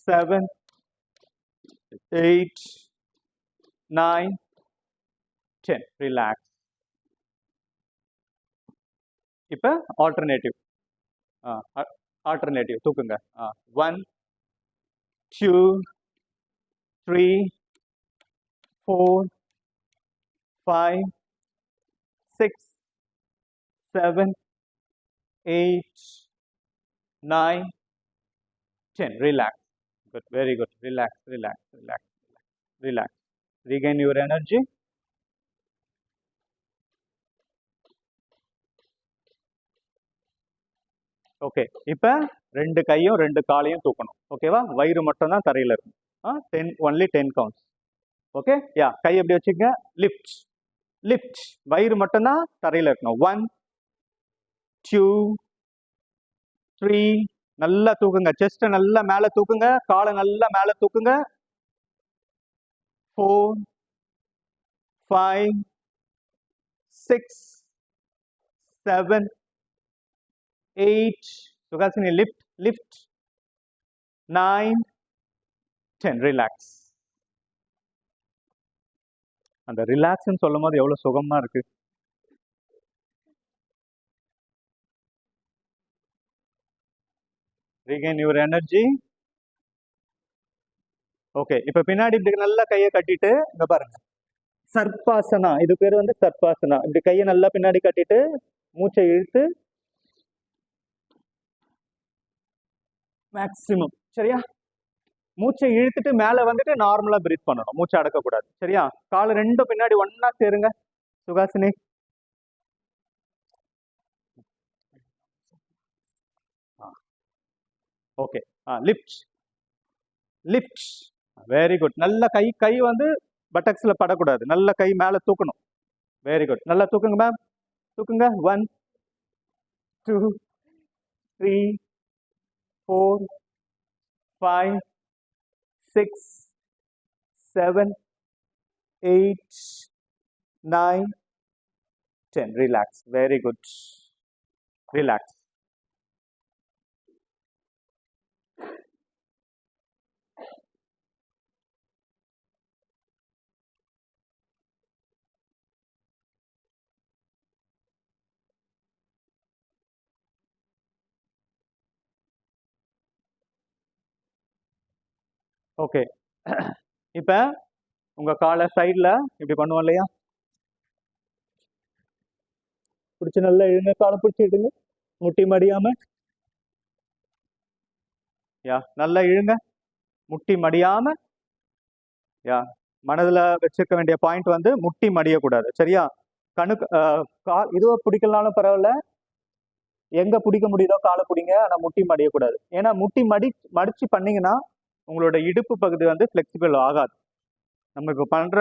7 8 9 10. Relax. இப்போ ஆல்டர்னேட்டிவ் தூக்குங்க. 1 2 3 4 5 6 7 8 9 10. Relax. Good. Very good. Relax, relax, relax, relax. Regain your energy. Okay, இப்போ ரெண்டு கையும் ரெண்டு காலையும் தூக்கணும். ஓகேவா? வயிறு மட்டும் தான் தரையில் இருக்கும். 10 ஒன்லி 10 கவுண்ட்ஸ். ஓகே, யா, கை எப்படி வச்சுக்கங்க. Lift lift. வயிறு மட்டும் தான் தரையில் இருக்கணும். 1 2 3. நல்லா தூக்குங்க. செஸ்ட்டை நல்லா மேலே தூக்குங்க. காலை நல்லா மேலே தூக்குங்க. 4 5 6 7 8. Suhasini lift lift. 9 10. ரிலாக்ஸ். அந்த ரிலாக்ஸ்ன்னு சொல்லும் போது எவ்வளோ சுகமா இருக்கு. Regain your energy. ஓகே, இப்போ பின்னாடி இப்படி நல்லா கையை கட்டிட்டு இங்க பாருங்க. சர்பாசனா, இது பேர் வந்து சர்பாசனா. இப்படி கையை நல்லா பின்னாடி கட்டிட்டு மூச்சை இழுத்து மேக்சிமம், சரியா? மூச்சை இழுத்துட்டு மேலே வந்துட்டு நார்மலா பிரீத் பண்ணணும். மூச்சை அடக்கக்கூடாது, சரியா? கால் ரெண்டும் பின்னாடி ஒன்னா சேருங்க. Suhasini. Okay, lift lift. Very good. நல்ல கை கை வந்து பட்டக்ஸ்ல படக்கூடாது. நல்ல கை மேலே தூக்கணும். Very good. நல்லா தூக்குங்க மேம், தூக்குங்க. 1 2 3 4 5 6 7 8 9 10. Relax. Very good. Relax. Okay, இப்போ உங்க காலை சைடில் இப்படி பண்ணுவோம் இல்லையா? பிடிச்சி நல்லா இழுங்க. காலை பிடிச்சி இடுங்க, முட்டி மடியாம. யா, நல்லா இழுங்க, முட்டி மடியாம. யா, மனதில் வச்சிருக்க வேண்டிய பாயிண்ட் வந்து முட்டி மடியக்கூடாது, சரியா? கணுக்கு கால் இதுவோ பிடிக்கலனாலும் பரவாயில்ல, எங்க பிடிக்க முடியுதோ காலை பிடிங்க. ஆனால் முட்டி மடியக்கூடாது. ஏன்னா முட்டி மடிச்சு பண்ணீங்கன்னா உங்களோட இடுப்பு பகுதி வந்து ஃப்ளெக்சிபிள் ஆகாது. நம்ம இப்போ பண்ற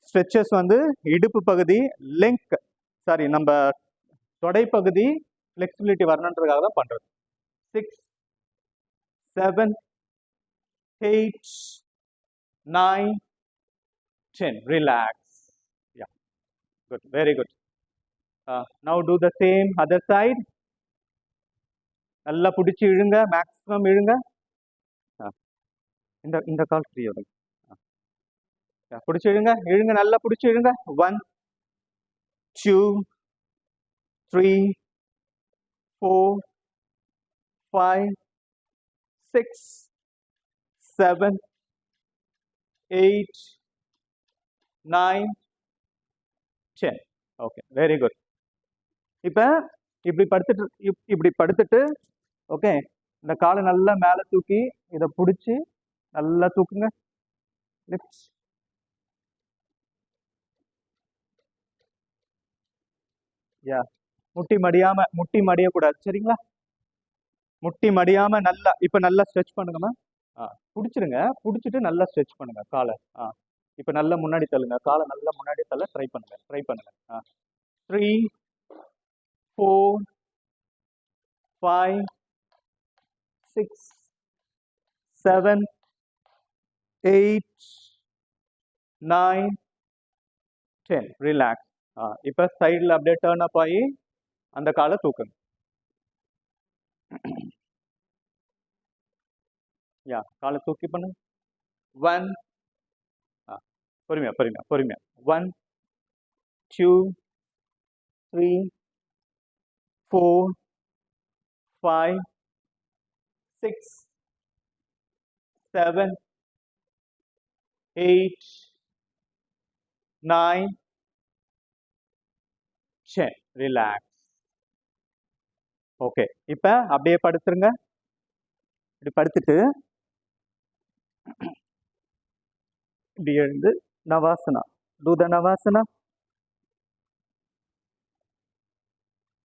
ஸ்ட்ரெச்சஸ் வந்து இடுப்பு பகுதி லெங்க், சாரி, நம்ம தொடைப்பகுதி ஃப்ளெக்சிபிலிட்டி வரணுன்றதுக்காக தான் பண்றது. 6 7 8 9 10. Relax. Yeah, good. Very good. Now do the same other side. நல்லா பிடிச்சி இழுங்க, மேக்ஸிமம் இழுங்க. இந்த கால் ஃப்ரீயோட பிடிச்சி இழுங்க. இழுங்க, நல்லா பிடிச்சி இழுங்க. 1 2 3 4 5 6 7 8 9 10. Okay, very good. இப்போ இப்படி படுத்துட்டு ஓகே, இந்த காலை நல்லா மேலே தூக்கி இதை பிடிச்சி நல்லா தூக்குங்க. லிஃப்ட். யா, முட்டி மடியக்கூடாது, சரிங்களா? முட்டி மடியாம நல்லா இப்போ நல்லா ஸ்ட்ரெச் பண்ணுங்கம்மா. பிடிச்சிருங்க. பிடிச்சிட்டு நல்லா ஸ்ட்ரெச் பண்ணுங்க காலை. இப்போ நல்லா முன்னாடி தள்ளுங்க. காலை நல்லா முன்னாடி தள்ள ட்ரை பண்ணுங்க. 3 4 5 6 7 8 9 10. ரிலாக்ஸ். இப்போ சைடில் அப்படியே டேர்ன் அப் ஆகி அந்த காலை தூக்குங்க. யா, காலை தூக்கி பண்ணுங்க. 1 பொறுமையா 1 2 3 4 5 6 7 8 9 10. ரிலாக்ஸ். ஓகே, இப்போ அப்படியே படுத்துருங்க. இப்படி படுத்துட்டு இப்படி எழுந்து Navasana. Do the Navasana.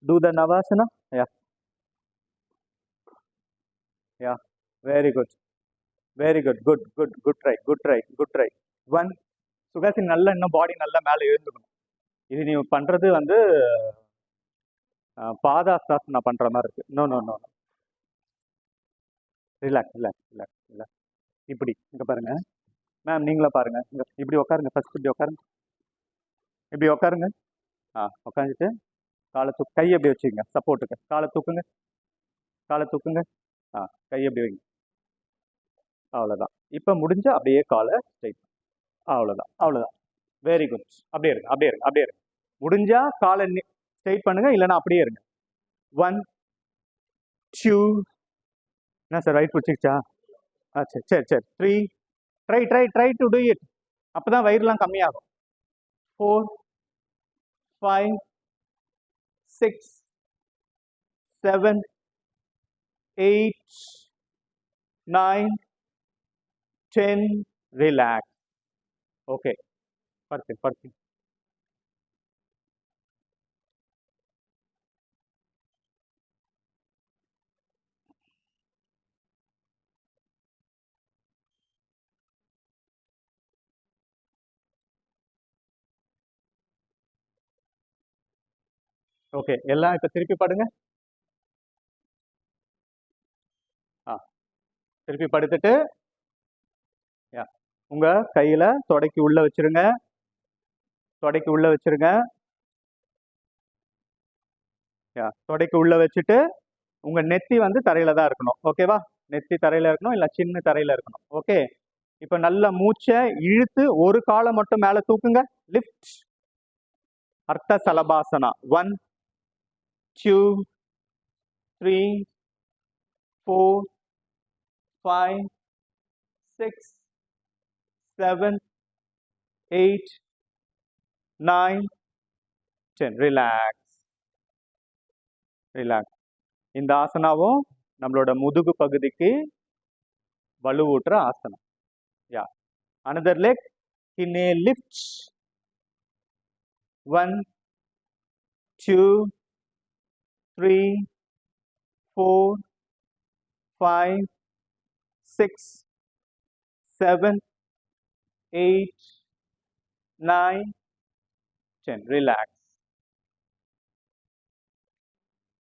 Do the Navasana. Yeah, yeah. Very good. Very good. Good, good, good try. Good try. Good try. One. சுகாசின் நல்லா இன்னும் பாடி நல்லா மேலே எழுந்துக்கணும். இது நீ பண்றது வந்து பாதாசாசனா பண்ற மாதிரி இருக்கு. No no no. Relax relax relax relax. இப்படி இங்க பாருங்க மேம், நீங்களா பாருங்க. இங்க இப்படி உட்காருங்க. ஃபர்ஸ்ட் இப்படி உட்காருங்க. இப்படி உட்காருங்க. உட்காந்துட்டு காலை கையை எப்படி வச்சுக்கோங்க சப்போர்ட்டுக்கு. காலை தூக்குங்க. காலை தூக்குங்க. கையை எப்படி வைங்க. அவ்வளோதான். இப்போ முடிஞ்சா அப்படியே காலை ஸ்ட்ரைட். அவ்வளோதான் அவ்வளோதான். Very good. அப்படியே இருங்க அப்படியே இருங்க அப்படியே இருங்க. முடிஞ்சா காலை ஸ்ட்ரைட் பண்ணுங்க, இல்லைன்னா அப்படியே இருங்க. 1 2. என்ன சார் ரைட் பிடிச்சிக்கிச்சா? சரி சரி சரி. 3. Try try try to do it. அப்போ தான் வயிறுலாம் கம்மியாகும். 4 5 6 7 8 9 10. ரிலாக்ஸ். ஓகே, படுத்து படுத்து. ஓகே, எல்லாம் இப்போ திருப்பி படுங்க. திருப்பி படுத்துட்டு உங்க கையில தொடைக்கு உள்ள வச்சிருங்க. தொடைக்கு உள்ள வச்சிருங்க. தொடைக்கு உள்ள வச்சுட்டு உங்க நெத்தி வந்து தரையில தான் இருக்கணும். ஓகேவா? நெத்தி தரையில இருக்கணும், இல்ல சின்ன தரையில இருக்கணும். ஓகே, இப்ப நல்ல மூச்சை இழுத்து ஒரு காலை மட்டும் மேல தூக்குங்க. லிஃப்ட். அர்த்த சலபாசனா. 1 2 3 4 5 6 7 8 9 10. Relax relax. இந்த ஆசனாவும் நம்மளோட முதுகு பகுதிக்கு வலுவூட்டுற ஆசனம். Another leg. Knee lift. 1 2 3 4 5 6 7 8 9 10. Relax.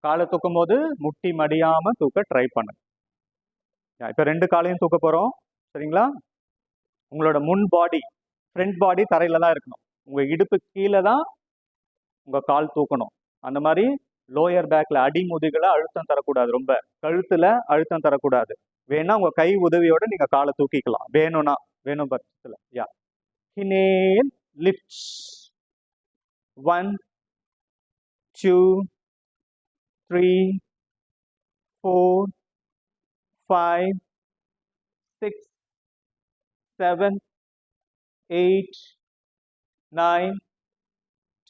காலை தூக்கும் போது முட்டி மடியாம தூக்க ட்ரை பண்ணுங்க. இப்ப 2 காலையும் தூக்க போறோம். சரிங்களா? உங்களோட முன் பாடி, ஃப்ரண்ட் பாடி தரையில தான் இருக்கணும். உங்க இடுப்பு கீழே தான் உங்க கால் தூக்கணும். அந்த மாதிரி லோயர் பேக்ல அடி முதுகுல அழுத்தம் தரக்கூடாது. ரொம்ப கழுத்துல அழுத்தம் தரக்கூடாது. வேணா உங்க கை உதவியோட நீங்க காலை தூக்கிக்கலாம். வேணும் பட்சத்துல. Inhale, lift. 1 2 3 4 5 6 7 8 9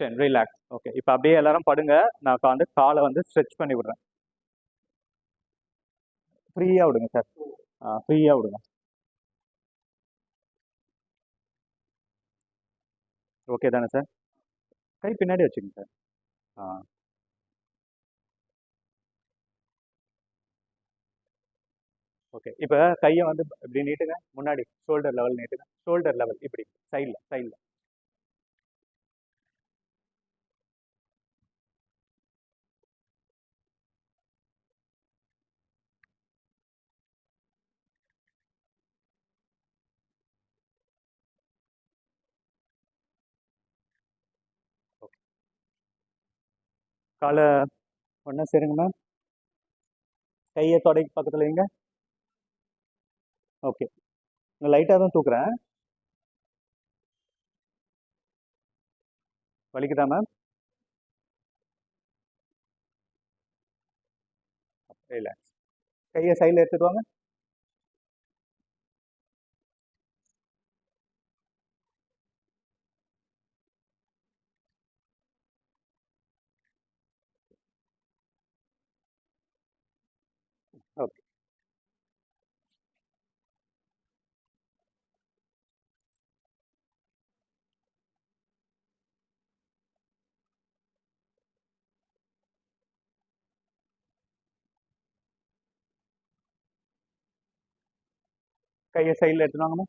10. ரிலாக்ஸ். ஓகே, இப்போ அப்படியே எல்லாரும் படுங்க. நான் வந்து காலை வந்து ஸ்ட்ரெச் பண்ணி விடுறேன். ஃப்ரீயா விடுங்க சார். ஃப்ரீயா விடுங்க. ஓகே தானே சார்? கை பின்னாடி வச்சுக்கோங்க சார். ஓகே, இப்போ கையை வந்து இப்படி நீட்டுங்க. முன்னாடி ஷோல்டர் லெவல் நீட்டுங்க. ஷோல்டர் லெவல் இப்படி சைடில் சைடில். காலை ஒன்றா சேருங்க மேம். கையை தொடைக்கு பக்கத்தில் வைங்க. ஓகே, நான் லைட்டாக தான் தூக்குறேன். வலிக்குதா மேம்? ரிலாக்ஸ். கையை சைடில் எடுத்துட்டு வாங்க. ஓகே, கையை சைடில் எடுத்துன்னு வாங்கம்மா.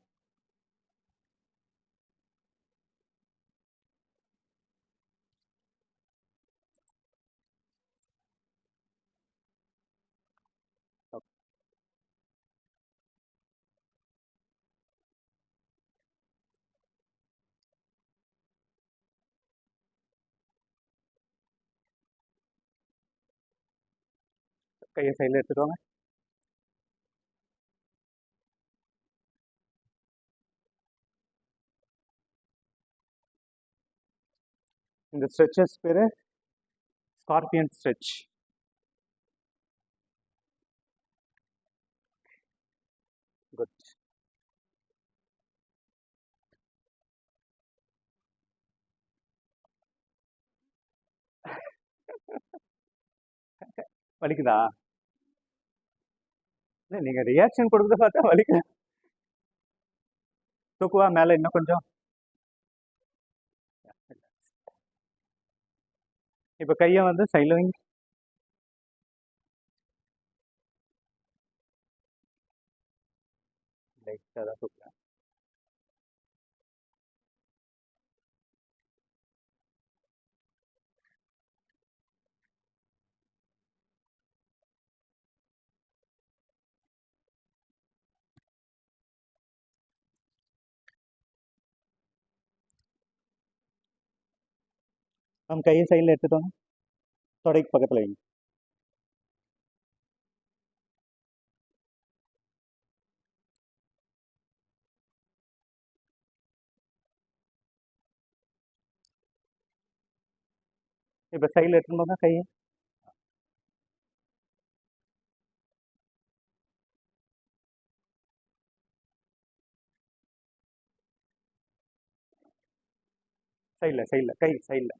கையை சைடில் எடுத்துட்டு வாங்க. இந்த ஸ்ட்ரெச்சஸ் பேர் ஸ்கார்பியன் ஸ்ட்ரெச். குட். வலிக்குதா? இல்லை நீங்கள் ரியாக்ஷன் கொடுக்குறத பார்த்தா வலிக்க. தூக்குவா மேலே இன்னும் கொஞ்சம். இப்போ கையை வந்து சைடில் வைங்க. லைட்டாக தான் தூக்குறேன். நம்ம கையை சைடில் எடுத்துட்டு வாங்க. தொடைக்கு பக்கத்தில் வைங்க. இப்போ சைடில் எடுத்துன்னு போங்க கையை. சைடில் சைடில் கை சைடில்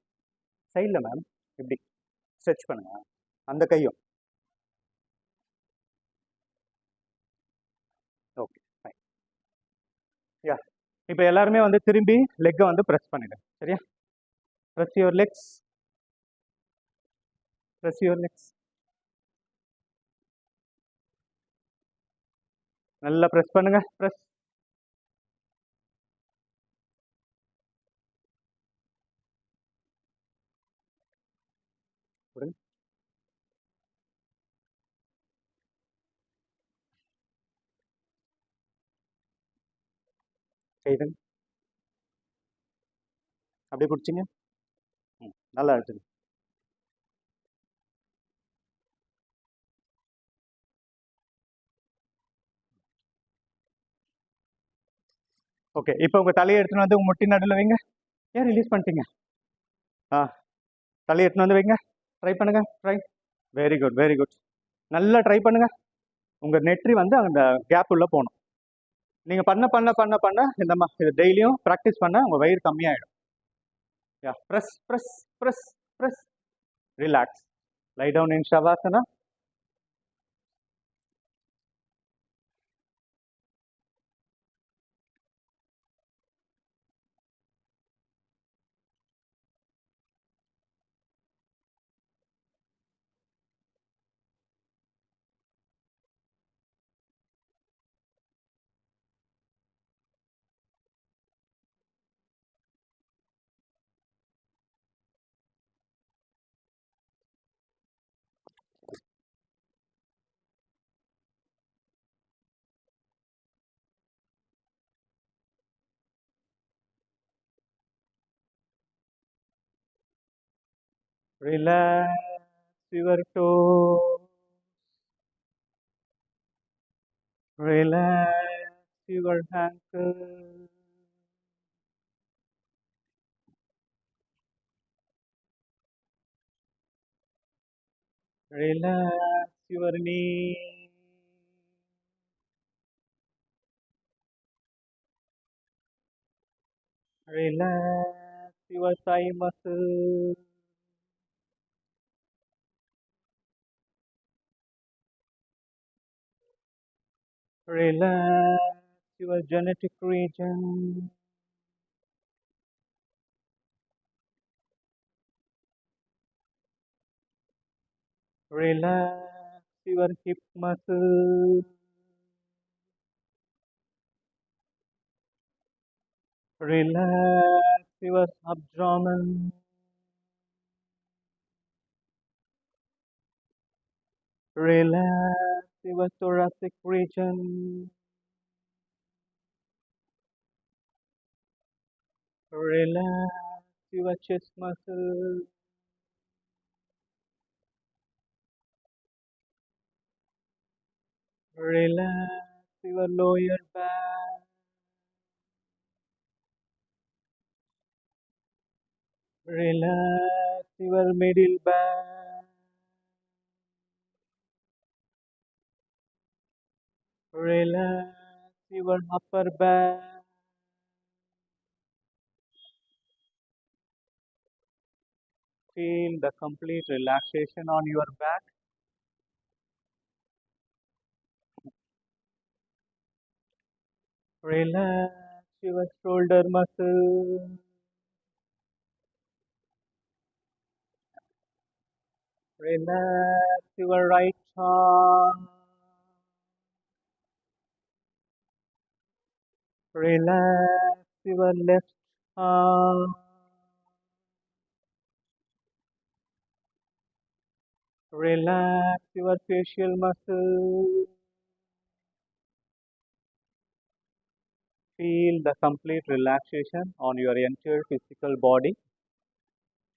சைடில் மேம். இப்படி ஸ்ட்ரெச் பண்ணுங்க அந்த கையும். Okay fine. யா, இப்போ எல்லாருமே வந்து திரும்பி லெக்கை வந்து ப்ரெஸ் பண்ணிடுங்க. சரியா? Press your Lex. Press your Lex. நல்லா ப்ரெஸ் பண்ணுங்க. ப்ரெஸ். கொடுங்க. கைதுங்க. அப்படியே பிடிச்சிங்க. நல்லா அழுத்துங்க. ஓகே, இப்போ உங்கள் தலையை எடுத்துன்னு வந்து உங்கள் முட்டி நடுவில் வைங்க. ஏன் ரிலீஸ் பண்ணிட்டீங்க? ஆ, தலையை எடுத்துன்னு வந்து வைங்க. ட்ரை பண்ணுங்க. Try. Very good, very good. நல்லா ட்ரை பண்ணுங்க. உங்கள் நெற்றி வந்து அந்த கேப் உள்ள போகணும். நீங்கள் பண்ண பண்ண பண்ண பண்ண இந்த இது டெய்லியும் ப்ராக்டிஸ் பண்ண உங்கள் வயிறு கம்மியாயிடும். Yeah, press press press press. Relax. Lie down in shavasana. Relax your toes. Relax your ankle. Relax your knee. Relax your thigh muscle. Relax your genetic region. Relax your hip muscle. Relax your abdomen. Relax your thoracic region. Relax your chest muscles. Relax your lower back. Relax your middle back. Relax your upper back. Feel the complete relaxation on your back. Relax your shoulder muscles. Relax your right arm. Relax your left arm. Relax your facial muscles. Feel the complete relaxation on your entire physical body.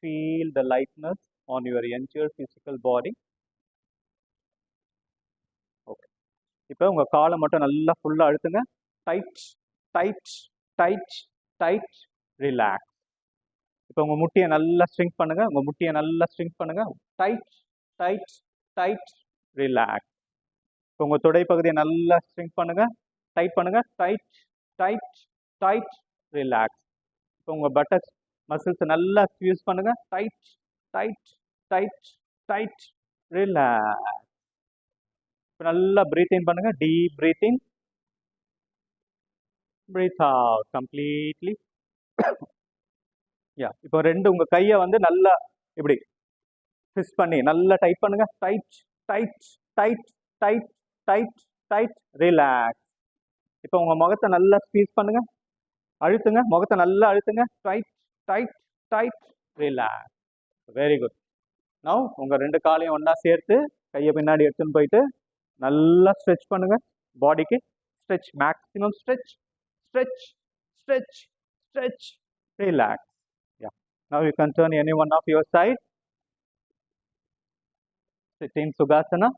Feel the lightness on your entire physical body. Okay. இப்போ உங்க காலை மட்டும் நல்லா ஃபுல்லா அழுத்துங்க. Tight tight tight tight relax. இப்போ உங்க முட்டியை நல்லா ஸ்ட்ரிங் பண்ணுங்க. உங்க முட்டியை நல்லா ஸ்ட்ரிங் பண்ணுங்க. Tight tight tight relax. இப்போ உங்க தொடை பகுதியை நல்லா ஸ்ட்ரிங் பண்ணுங்க. டைட் பண்ணுங்க. Tight tight tight relax. இப்போ உங்க பட்டக்ஸ் மசில்ஸ் நல்லா ஸ்க்வீஸ் பண்ணுங்க. Tight tight tight tight relax. இப்போ நல்லா பிரீத் இன் பண்ணுங்க. Deep breath in, breath out completely. Yeah இப்போ உங்க கையை வந்து நல்லா இப்படி ஃபிஸ்ட் பண்ணி நல்லா டைட் பண்ணுங்க. Tight tight tight tight tight tight relax. இப்போ உங்க முகத்தை நல்லா ஸ்க்வீஸ் பண்ணுங்க. அழுத்துங்க. முகத்தை நல்லா அழுத்துங்க. Tight tight tight relax. Very good. Now உங்க ரெண்டு காலையும் ஒன்றா சேர்த்து கையை பின்னாடி எடுத்துன்னு போயிட்டு நல்லா ஸ்ட்ரெச் பண்ணுங்க. பாடிக்கு stretch, maximum stretch stretch stretch stretch relax. Yeah now you can turn any one of your side. Sit in Sukhasana.